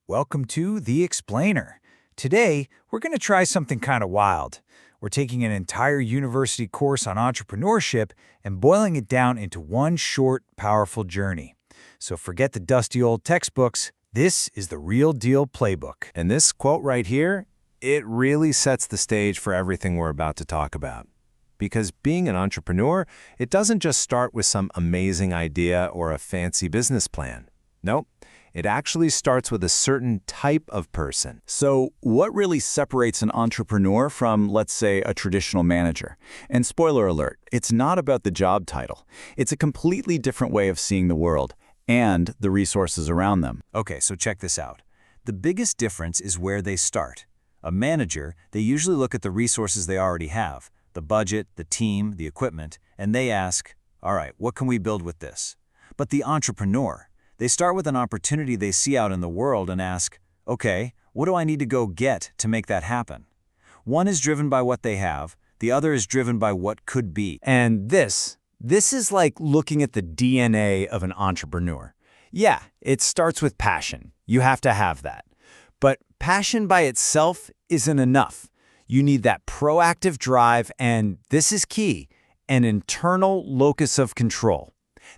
Welcome to The Explainer. Today, we're going to try something kind of wild. We're taking an entire university course on entrepreneurship and boiling it down into one short, powerful journey. So forget the dusty old textbooks. This is the real deal playbook. And this quote right here, it really sets the stage for everything we're about to talk about. Because being an entrepreneur, it doesn't just start with some amazing idea or a fancy business plan. Nope. It actually starts with a certain type of person. So what really separates an entrepreneur from, let's say, a traditional manager? And spoiler alert, it's not about the job title. It's a completely different way of seeing the world and the resources around them. Okay, so check this out. The biggest difference is where they start. A manager, they usually look at the resources they already have, the budget, the team, the equipment, and they ask, all right, what can we build with this? But the entrepreneur, they start with an opportunity they see out in the world and ask, okay, what do I need to go get to make that happen? One is driven by what they have, the other is driven by what could be. And this is like looking at the DNA of an entrepreneur. Yeah, it starts with passion. You have to have that. But passion by itself isn't enough. You need that proactive drive and, this is key, an internal locus of control.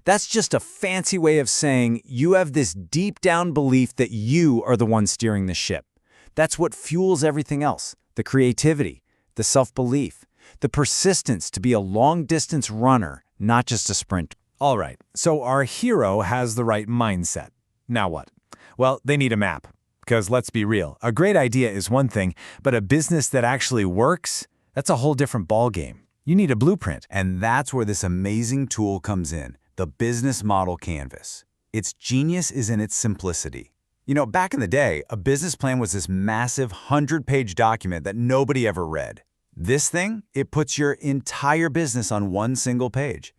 That's just a fancy way of saying you have this deep down belief that you are the one steering the ship. That's what fuels everything else, the creativity, the self-belief, the persistence to be a long-distance runner, not just a sprinter. All right, so our hero has the right mindset. Now what? Well, they need a map. Because let's be real, a great idea is one thing, but a business that actually works, that's a whole different ballgame. You need a blueprint. And that's where this amazing tool comes in, the business model canvas. Its genius is in its simplicity. You know, back in the day, a business plan was this massive 100-page document that nobody ever read. This thing, it puts your entire business on one single page.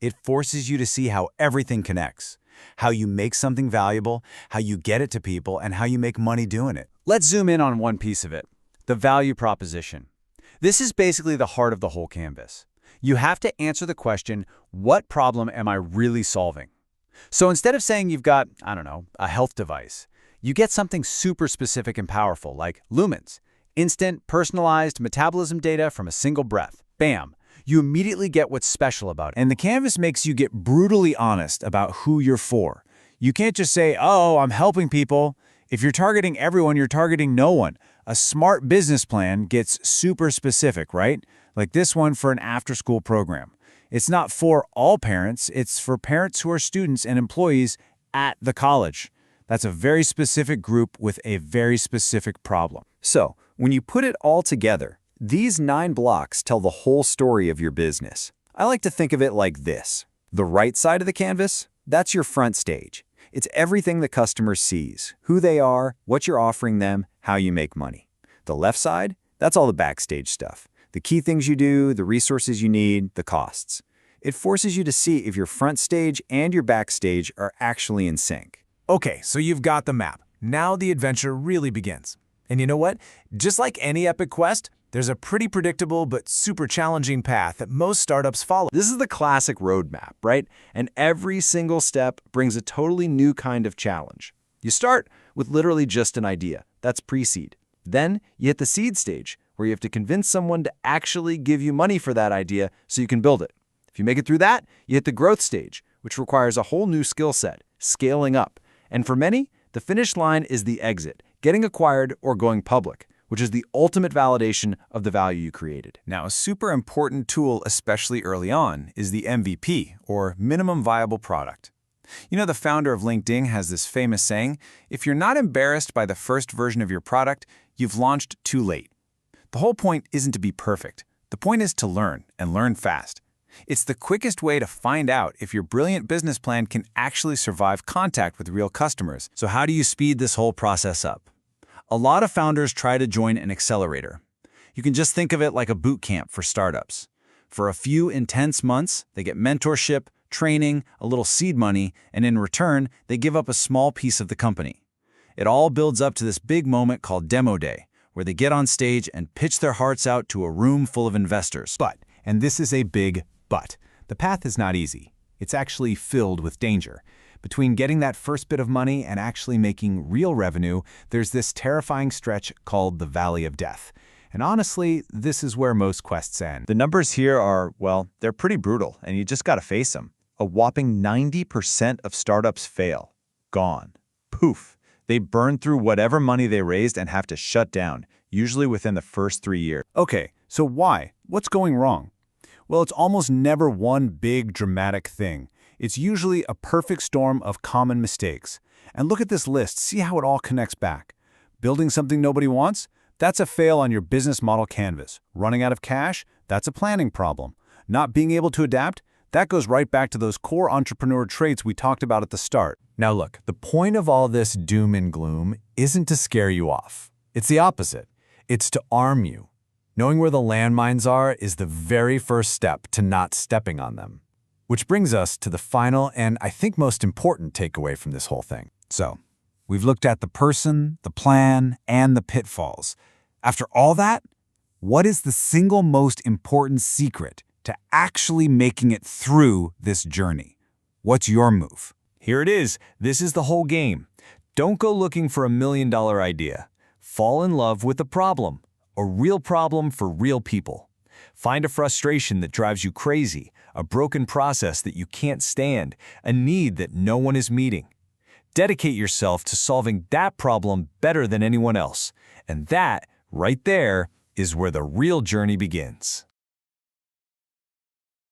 It forces you to see how everything connects, how you make something valuable, how you get it to people, and how you make money doing it. Let's zoom in on one piece of it, the value proposition. This is basically the heart of the whole canvas. You have to answer the question, what problem am I really solving? So instead of saying you've got, I don't know, a health device, you get something super specific and powerful like lumens, instant, personalized metabolism data from a single breath. Bam! You immediately get what's special about it. And the canvas makes you get brutally honest about who you're for. You can't just say, oh, I'm helping people. If you're targeting everyone, you're targeting no one. A smart business plan gets super specific, right? Like this one for an after-school program. It's not for all parents, it's for parents who are students and employees at the college. That's a very specific group with a very specific problem. So, when you put it all together, these 9 blocks tell the whole story of your business. I like to think of it like this. The right side of the canvas, that's your front stage. It's everything the customer sees, who they are, what you're offering them, how you make money. The left side, that's all the backstage stuff. The key things you do, the resources you need, the costs. It forces you to see if your front stage and your backstage are actually in sync. Okay, so you've got the map. Now the adventure really begins. And you know what? Just like any epic quest, there's a pretty predictable but super challenging path that most startups follow. This is the classic roadmap, right? And every single step brings a totally new kind of challenge. You start with literally just an idea. That's pre-seed. Then you hit the seed stage, where you have to convince someone to actually give you money for that idea so you can build it. If you make it through that, you hit the growth stage, which requires a whole new skill set, scaling up. And for many, the finish line is the exit, getting acquired or going public, which is the ultimate validation of the value you created. Now, a super important tool, especially early on, is the MVP, or minimum viable product. You know, the founder of LinkedIn has this famous saying, if you're not embarrassed by the first version of your product, you've launched too late. The whole point isn't to be perfect. The point is to learn, and learn fast. It's the quickest way to find out if your brilliant business plan can actually survive contact with real customers. So how do you speed this whole process up? A lot of founders try to join an accelerator. You can just think of it like a boot camp for startups. For a few intense months, they get mentorship, training, a little seed money, and in return, they give up a small piece of the company. It all builds up to this big moment called Demo Day, where they get on stage and pitch their hearts out to a room full of investors. But, and this is a big but, the path is not easy. It's actually filled with danger. Between getting that first bit of money and actually making real revenue, there's this terrifying stretch called the Valley of Death. And honestly, this is where most quests end. The numbers here are, well, they're pretty brutal, and you just got to face them. A whopping 90% of startups fail. Gone. Poof. They burn through whatever money they raised and have to shut down, usually within the first 3 years. Okay, so why? What's going wrong? Well, it's almost never one big dramatic thing. It's usually a perfect storm of common mistakes. And look at this list, see how it all connects back. Building something nobody wants? That's a fail on your business model canvas. Running out of cash? That's a planning problem. Not being able to adapt? That goes right back to those core entrepreneur traits we talked about at the start. Now look, the point of all this doom and gloom isn't to scare you off. It's the opposite. It's to arm you. Knowing where the landmines are is the very first step to not stepping on them. Which brings us to the final and I think most important takeaway from this whole thing. So, we've looked at the person, the plan, and the pitfalls. After all that, what is the single most important secret to actually making it through this journey? What's your move? Here it is. This is the whole game. Don't go looking for $1 million idea. Fall in love with the problem. A real problem for real people. Find a frustration that drives you crazy, a broken process that you can't stand, a need that no one is meeting. Dedicate yourself to solving that problem better than anyone else. And that, right there, is where the real journey begins.